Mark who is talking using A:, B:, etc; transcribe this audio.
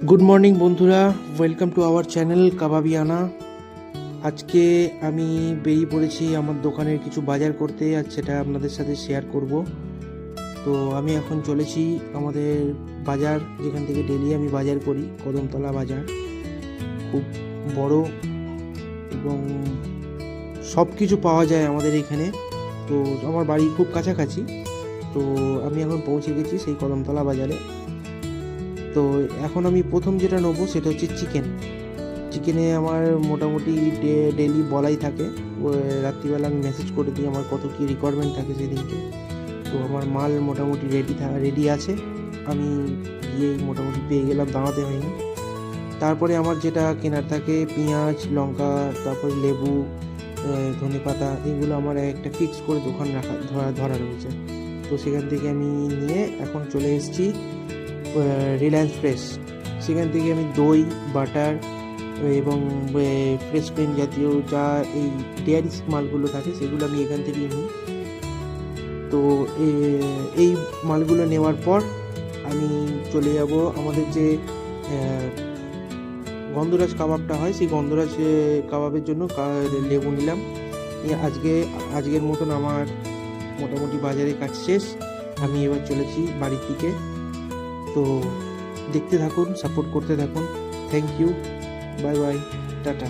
A: Good morning বন্ধুরা, welcome to our channel কাবাবিয়ানা। আজকে আমি বেরিয়ে পড়েছি আমার দোকানের কিছু বাজার করতে, আর সেটা আপনাদের সাথে শেয়ার করব। তো আমি এখন চলেছি আমাদের বাজার, যেখান থেকে ডেলি আমি বাজার করি, কদমতলা বাজার। খুব বড় এবং সব কিছু পাওয়া যায় আমাদের এখানে। তো আমার বাড়ি খুব কাছাকাছি। তো আমি এখন পৌঁছে গেছি সেই কদমতলা বাজারে। তো এখন আমি প্রথম যেটা নেবো সেটা হচ্ছে চিকেনে আমার মোটামুটি ডেলি বলাই থাকে। রাত্রিবেলা আমি মেসেজ করে দিই আমার কত কী রিকোয়ারমেন্ট থাকে সেদিনকে। তো আমার মাল মোটামুটি রেডি আছে, আমি গিয়ে মোটামুটি পেয়ে গেলাম, দাঁড়াতে হয়নি। তারপরে আমার যেটা কেনার থাকে পেঁয়াজ, লঙ্কা, তারপরে লেবু, ধনেপাতা, এগুলো আমার একটা ফিক্স করে দোকান ধরা রয়েছে। তো সেখান থেকে আমি নিয়ে এখন চলে এসেছি রিলায়েন্স ফ্রেশ। সেখান থেকে আমি দই, বাটার এবং ফ্রেশ ক্রিম জাতীয় যা এই ডেয়ারি মালগুলো থাকে সেগুলো আমি এখান থেকেই নিই। তো এই মালগুলো নেওয়ার পর আমি চলে যাব আমাদের যে গন্ধরাজ কাবাবটা হয়, সেই গন্ধরাজ কাবাবের জন্য লেবু নিলাম। আজকের মতন আমার মোটামুটি বাজারে কাজ শেষ। আমি এবার চলেছি বাড়ির দিকে। তো দেখতে থাকুন, সাপোর্ট করতে থাকুন। Thank you, bye bye, tata.